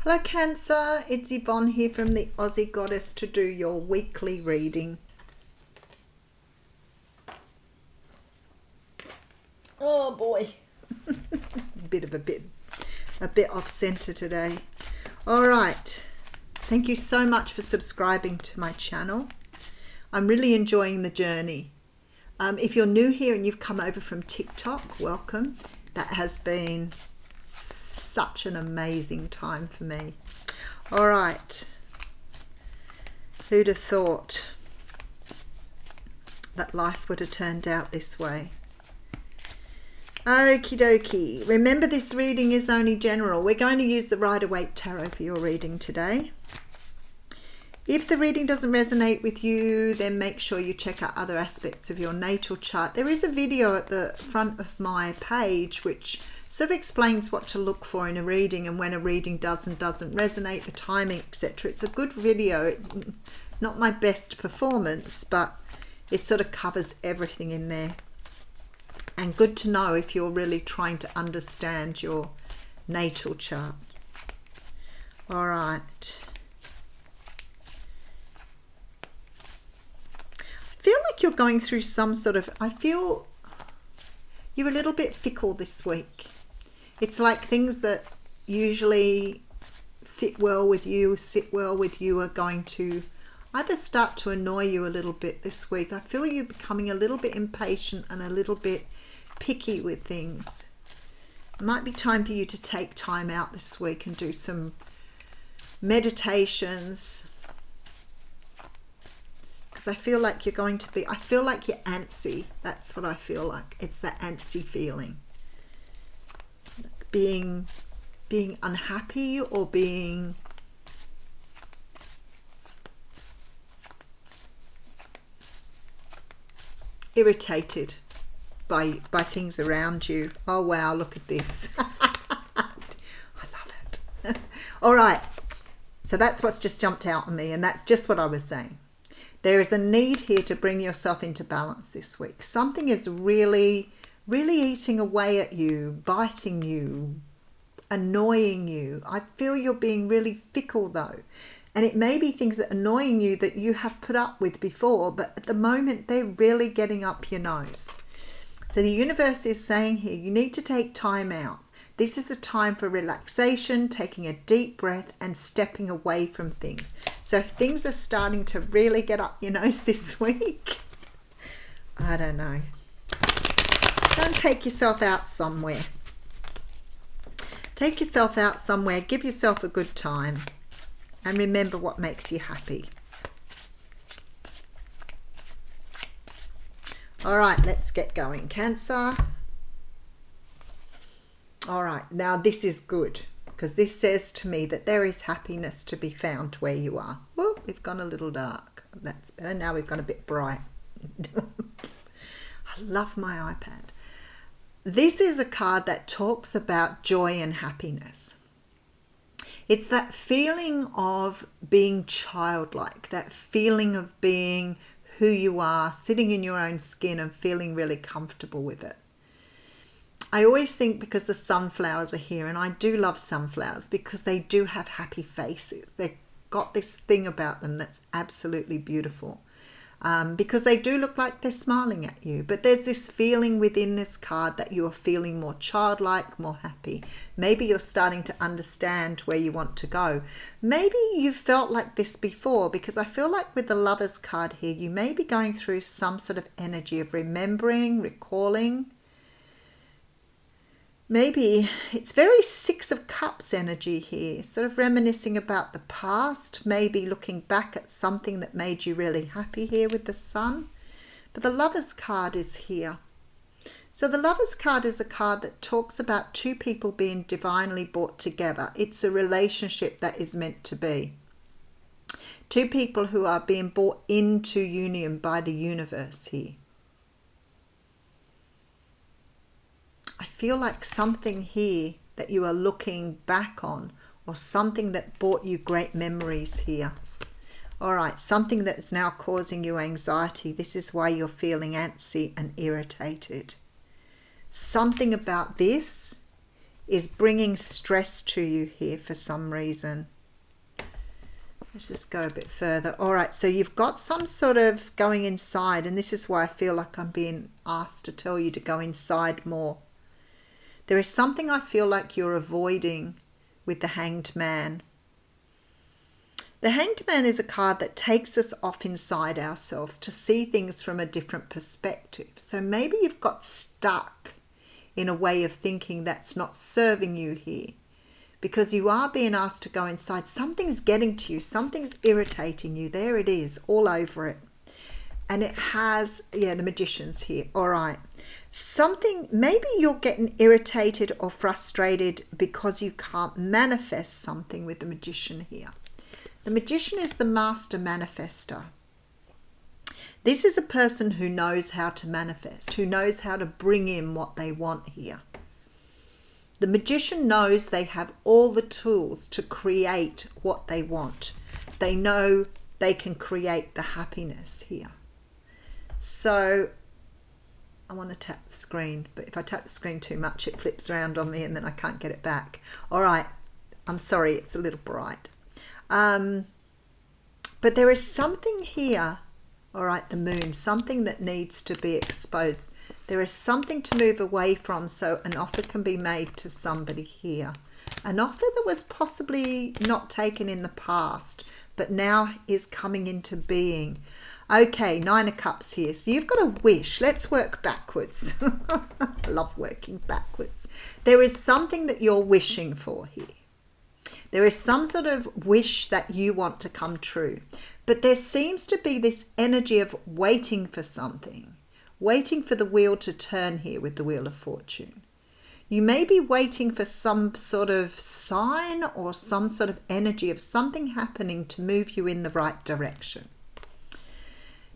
Hello Cancer, it's Yvonne here from the Aussie Goddess to do your weekly reading. Oh boy, a bit off center today. All right, thank you so much for subscribing to my channel. I'm really enjoying the journey. If you're new here and you've come over from TikTok, welcome. That has been such an amazing time for me. All right, who'd have thought that life would have turned out this way? Okie dokie. Remember, this reading is only general. We're going to use the Rider-Waite Tarot for your reading today. If the reading doesn't resonate with you, then make sure you check out other aspects of your natal chart. There is a video at the front of my page which sort of explains what to look for in a reading and when a reading does and doesn't resonate, the timing, etc. It's a good video. Not my best performance, but it sort of covers everything in there. And good to know if you're really trying to understand your natal chart. All right. I feel like you're going through some sort of, I feel you're a little bit fickle this week. It's like things that usually fit well with you, sit well with you, are going to either start to annoy you a little bit this week. I feel you becoming a little bit impatient and a little bit picky with things. It might be time for you to take time out this week and do some meditations. Because I feel like you're going to be, I feel like you're antsy. That's what I feel like. It's that antsy feeling. Being unhappy or being irritated by things around you. Oh wow, look at this. I love it. All right, so that's what's just jumped out on me, and that's just what I was saying. There is a need here to bring yourself into balance this week. Something is really eating away at you, biting you, annoying you. I feel you're being really fickle though. And it may be things that are annoying you that you have put up with before, but at the moment they're really getting up your nose. So the universe is saying here, you need to take time out. This is a time for relaxation, taking a deep breath and stepping away from things. So if things are starting to really get up your nose this week, I don't know. Go and take yourself out somewhere. Take yourself out somewhere, give yourself a good time, and remember what makes you happy. All right, let's get going, Cancer. All right, now this is good, because this says to me that there is happiness to be found where you are. Whoop, we've gone a little dark. That's better. Now we've gone a bit bright. I love my iPad. This is a card that talks about joy and happiness. It's that feeling of being childlike, that feeling of being who you are, sitting in your own skin and feeling really comfortable with it. I always think, because the sunflowers are here, and I do love sunflowers because they do have happy faces. They've got this thing about them that's absolutely beautiful. Because they do look like they're smiling at you, but there's this feeling within this card that you're feeling more childlike, more happy. Maybe you're starting to understand where you want to go. Maybe you've felt like this before, because I feel like with the Lovers card here, you may be going through some sort of energy of remembering, recalling. Maybe it's very Six of Cups energy here, sort of reminiscing about the past, maybe looking back at something that made you really happy here with the Sun. But the Lovers card is here. So the Lovers card is a card that talks about two people being divinely brought together. It's a relationship that is meant to be. Two people who are being brought into union by the universe here. I feel like something here that you are looking back on, or something that brought you great memories here. All right, something that's now causing you anxiety. This is why you're feeling antsy and irritated. Something about this is bringing stress to you here for some reason. Let's just go a bit further. All right, so you've got some sort of going inside, and this is why I feel like I'm being asked to tell you to go inside more. There is something I feel like you're avoiding with the Hanged Man. The Hanged Man is a card that takes us off inside ourselves to see things from a different perspective. So maybe you've got stuck in a way of thinking that's not serving you here, because you are being asked to go inside. Something's getting to you. Something's irritating you. There it is, all over it. And it has, yeah, the Magician's here. All right. Something, maybe you're getting irritated or frustrated because you can't manifest something with the Magician here. The Magician is the master manifester. This is a person who knows how to manifest, who knows how to bring in what they want here. The Magician knows they have all the tools to create what they want. They know they can create the happiness here. So I want to tap the screen, but if I tap the screen too much, it flips around on me and then I can't get it back. All right, I'm sorry, it's a little bright. But there is something here, all right, the Moon, something that needs to be exposed. There is something to move away from, so an offer can be made to somebody here. An offer that was possibly not taken in the past, but now is coming into being. Okay, 9 of Cups here. So you've got a wish. Let's work backwards. I love working backwards. There is something that you're wishing for here. There is some sort of wish that you want to come true. But there seems to be this energy of waiting for something. Waiting for the wheel to turn here with the Wheel of Fortune. You may be waiting for some sort of sign or some sort of energy of something happening to move you in the right direction.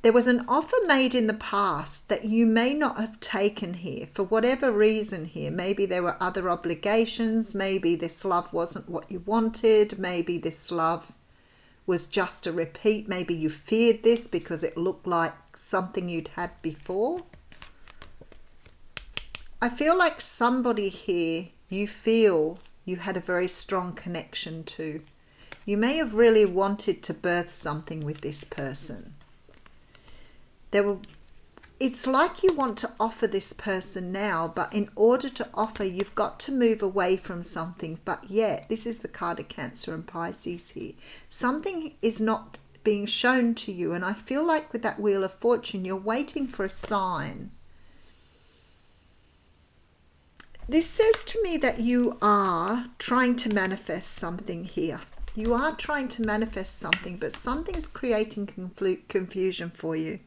There was an offer made in the past that you may not have taken here for whatever reason here. Maybe there were other obligations. Maybe this love wasn't what you wanted. Maybe this love was just a repeat. Maybe you feared this because it looked like something you'd had before. I feel like somebody here you feel you had a very strong connection to. You may have really wanted to birth something with this person. It's like you want to offer this person now, but in order to offer, you've got to move away from something. But yet, this is the card of Cancer and Pisces here. Something is not being shown to you, and I feel like with that Wheel of Fortune, you're waiting for a sign. This says to me that you are trying to manifest something here. You are trying to manifest something, but something's creating confusion for you.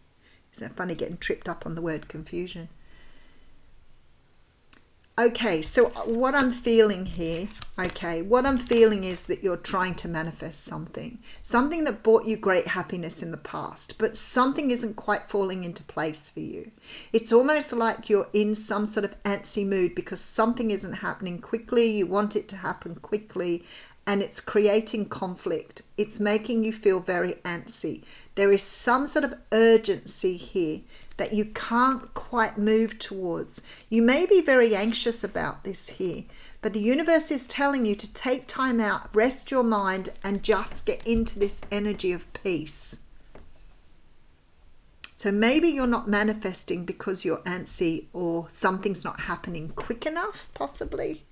Isn't it funny getting tripped up on the word confusion? Okay, so what I'm feeling here, what I'm feeling is that you're trying to manifest something. Something that brought you great happiness in the past, but something isn't quite falling into place for you. It's almost like you're in some sort of antsy mood because something isn't happening quickly. You want it to happen quickly, and it's creating conflict. It's making you feel very antsy. There is some sort of urgency here that you can't quite move towards. You may be very anxious about this here, but the universe is telling you to take time out, rest your mind, and just get into this energy of peace. So maybe you're not manifesting because you're antsy or something's not happening quick enough, possibly.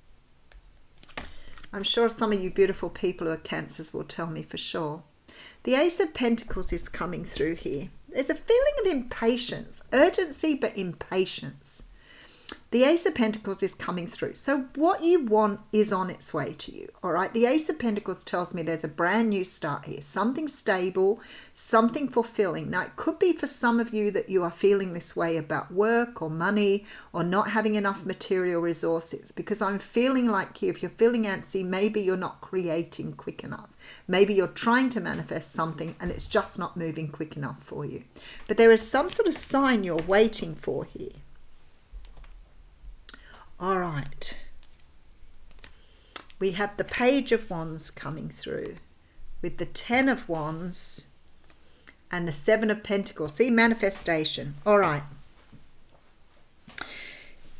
I'm sure some of you beautiful people who are Cancers will tell me for sure. The Ace of Pentacles is coming through here. There's a feeling of impatience, urgency, but impatience. The Ace of Pentacles is coming through. So what you want is on its way to you. All right. The Ace of Pentacles tells me there's a brand new start here. Something stable, something fulfilling. Now, it could be for some of you that you are feeling this way about work or money or not having enough material resources, because I'm feeling like if you're feeling antsy, maybe you're not creating quick enough. Maybe you're trying to manifest something and it's just not moving quick enough for you. But there is some sort of sign you're waiting for here. All right, we have the Page of Wands coming through with the 10 of Wands and the 7 of Pentacles. See, manifestation. All right.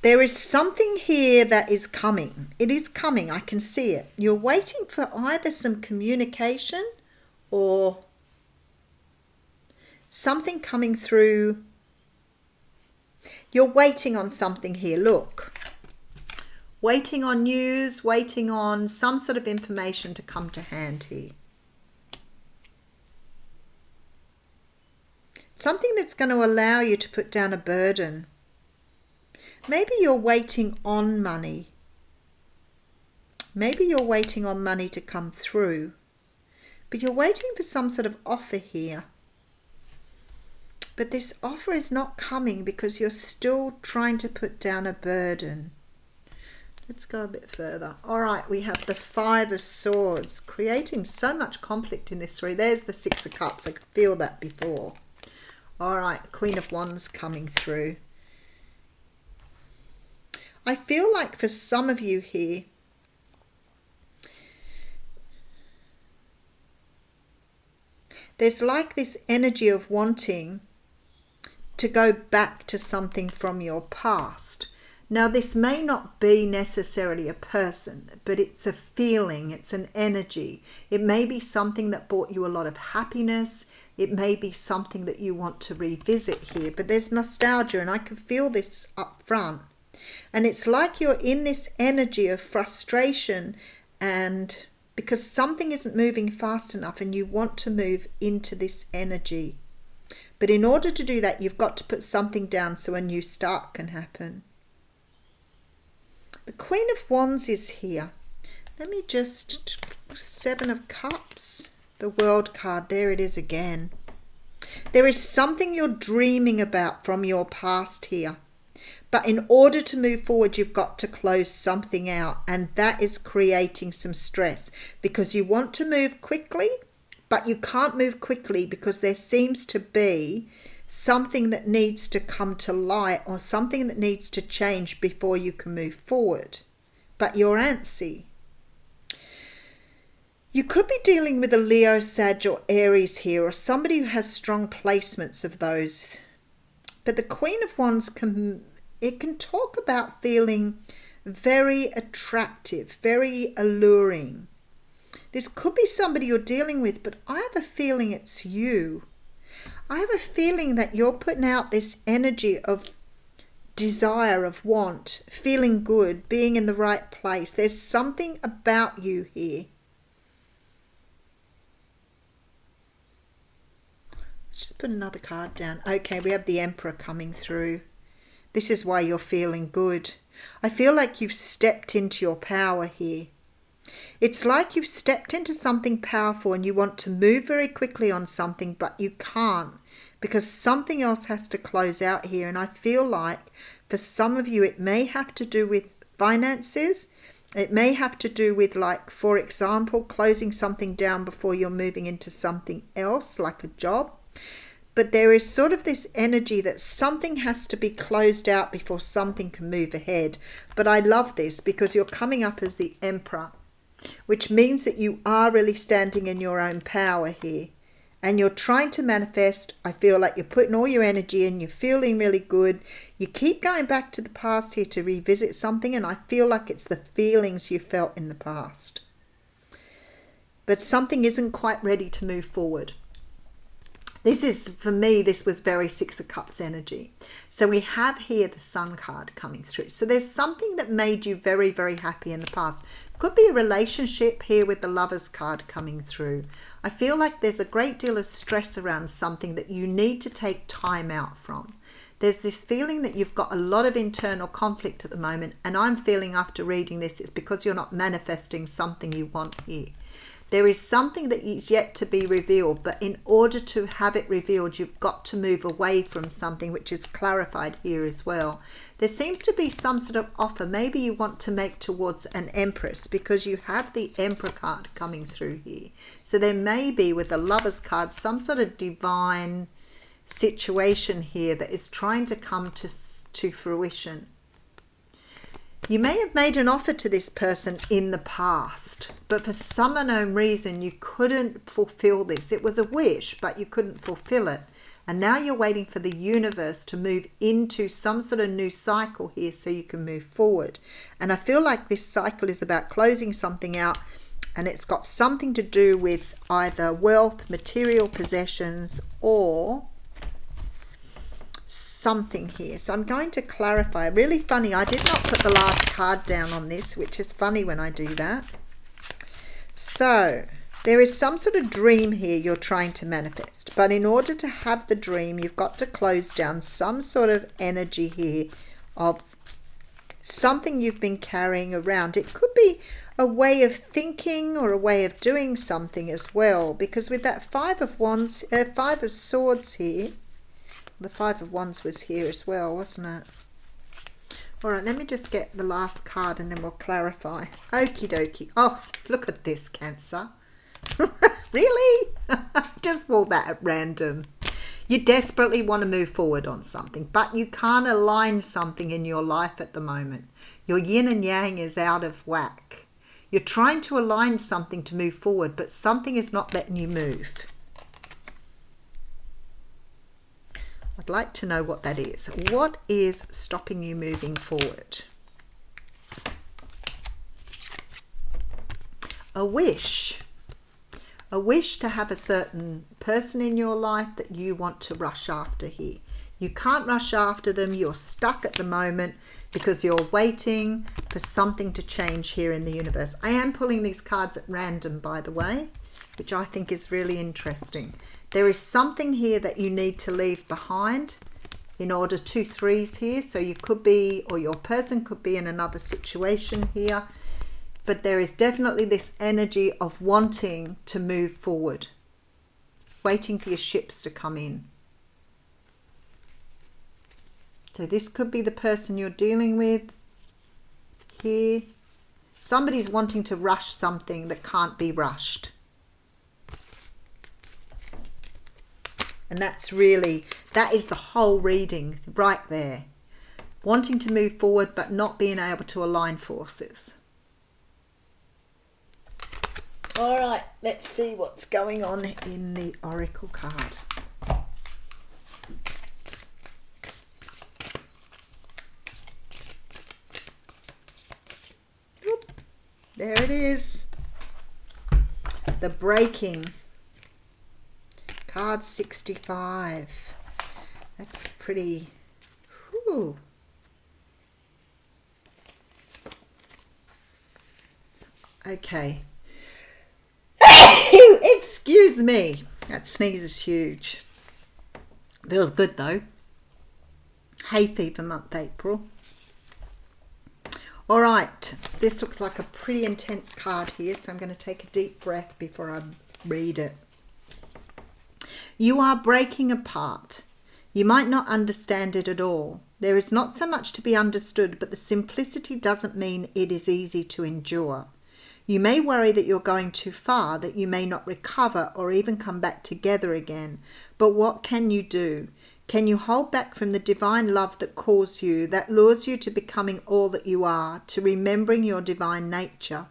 There is something here that is coming. It is coming. I can see it. You're waiting for either some communication or something coming through. You're waiting on something here. Look. Waiting on news, waiting on some sort of information to come to hand here. Something that's going to allow you to put down a burden. Maybe you're waiting on money. Maybe you're waiting on money to come through. But you're waiting for some sort of offer here. But this offer is not coming because you're still trying to put down a burden. Let's go a bit further. All right, we have the 5 of Swords, creating so much conflict in this 3. There's the 6 of Cups. I could feel that before. All right, Queen of Wands coming through. I feel like for some of you here, there's like this energy of wanting to go back to something from your past. Now, this may not be necessarily a person, but it's a feeling, it's an energy. It may be something that brought you a lot of happiness. It may be something that you want to revisit here, but there's nostalgia, and I can feel this up front. And it's like you're in this energy of frustration, and because something isn't moving fast enough and you want to move into this energy. But in order to do that, you've got to put something down so a new start can happen. The Queen of Wands is here. Let me just, 7 of Cups, the World card, there it is again. There is something you're dreaming about from your past here. But in order to move forward, you've got to close something out. And that is creating some stress because you want to move quickly, but you can't move quickly because there seems to be something that needs to come to light or something that needs to change before you can move forward. But you're antsy. You could be dealing with a Leo, Sag or Aries here, or somebody who has strong placements of those. But the Queen of Wands can talk about feeling very attractive, very alluring. This could be somebody you're dealing with, but I have a feeling it's you. I have a feeling that you're putting out this energy of desire, of want, feeling good, being in the right place. There's something about you here. Let's just put another card down. Okay, we have the Emperor coming through. This is why you're feeling good. I feel like you've stepped into your power here. It's like you've stepped into something powerful and you want to move very quickly on something, but you can't because something else has to close out here. And I feel like for some of you, it may have to do with finances. It may have to do with, like, for example, closing something down before you're moving into something else, like a job. But there is sort of this energy that something has to be closed out before something can move ahead. But I love this because you're coming up as the Emperor, which means that you are really standing in your own power here. And you're trying to manifest. I feel like you're putting all your energy in. You're feeling really good. You keep going back to the past here to revisit something. And I feel like it's the feelings you felt in the past. But something isn't quite ready to move forward. This is, for me, this was very 6 of Cups energy. So we have here the Sun card coming through. So there's something that made you very, very happy in the past. Could be a relationship here with the Lovers card coming through. I feel like there's a great deal of stress around something that you need to take time out from. There's this feeling that you've got a lot of internal conflict at the moment. And I'm feeling after reading this, it's because you're not manifesting something you want here. There is something that is yet to be revealed, but in order to have it revealed, you've got to move away from something, which is clarified here as well. There seems to be some sort of offer. Maybe you want to make towards an Empress because you have the Emperor card coming through here. So there may be, with the Lovers card, some sort of divine situation here that is trying to come to fruition. You may have made an offer to this person in the past, but for some unknown reason you couldn't fulfill this. It was a wish, but you couldn't fulfill it. And now you're waiting for the universe to move into some sort of new cycle here so you can move forward. And I feel like this cycle is about closing something out, and it's got something to do with either wealth, material possessions, or something here. So I'm going to clarify. Really funny, I did not put the last card down on this, which is funny when I do that. So there is some sort of dream here you're trying to manifest, but in order to have the dream, you've got to close down some sort of energy here of something you've been carrying around. It could be a way of thinking or a way of doing something as well, because with that Five of Swords here, the Five of Wands was here as well, wasn't it? All right, let me just get the last card and then we'll clarify. Okie dokie. Oh, look at this, Cancer. Really? Just pull that at random. You desperately want to move forward on something, but you can't align something in your life at the moment. Your yin and yang is out of whack. You're trying to align something to move forward, but something is not letting you move. I'd like to know what that is. What is stopping you moving forward? A wish. A wish to have a certain person in your life that you want to rush after here. You can't rush after them. You're stuck at the moment because you're waiting for something to change here in the universe. I am pulling these cards at random, by the way, which I think is really interesting. There is something here that you need to leave behind in order. 2 3s here. So you could be, or your person could be in another situation here. But there is definitely this energy of wanting to move forward, waiting for your ships to come in. So this could be the person you're dealing with here. Somebody's wanting to rush something that can't be rushed. And that is the whole reading right there. Wanting to move forward but not being able to align forces. All right, let's see what's going on in the Oracle card. Oop, there it is. The Breaking. Card 65. That's pretty... Whew. Okay. Excuse me. That sneeze is huge. Feels good though. Hay fever month, April. All right. This looks like a pretty intense card here, so I'm going to take a deep breath before I read it. You are breaking apart. You might not understand it at all. There is not so much to be understood, but the simplicity doesn't mean it is easy to endure. You may worry that you're going too far, that you may not recover or even come back together again. But what can you do? Can you hold back from the divine love that calls you, that lures you to becoming all that you are, to remembering your divine nature?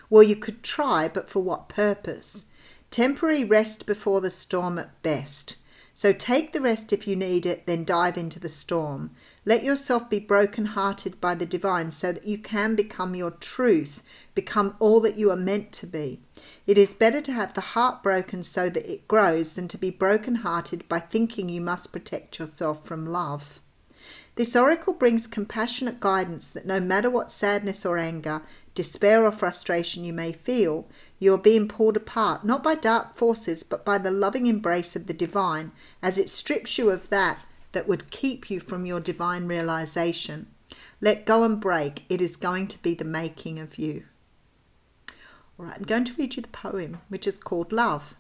Well, you could try, but for what purpose? Temporary rest before the storm at best. So take the rest if you need it, then dive into the storm. Let yourself be broken-hearted by the divine so that you can become your truth, become all that you are meant to be. It is better to have the heart broken so that it grows than to be broken-hearted by thinking you must protect yourself from love. This oracle brings compassionate guidance that no matter what sadness or anger, despair or frustration you may feel, you are being pulled apart, not by dark forces, but by the loving embrace of the divine, as it strips you of that would keep you from your divine realization. Let go and break. It is going to be the making of you. All right, I'm going to read you the poem, which is called Love.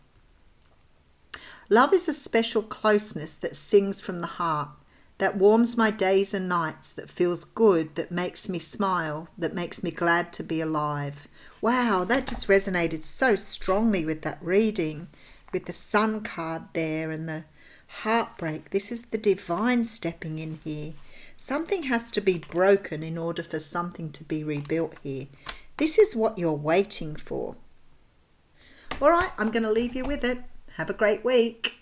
Love is a special closeness that sings from the heart, that warms my days and nights, that feels good, that makes me smile, that makes me glad to be alive. Wow, that just resonated so strongly with that reading, with the Sun card there and the heartbreak. This is the divine stepping in here. Something has to be broken in order for something to be rebuilt here. This is what you're waiting for. All right, I'm going to leave you with it. Have a great week.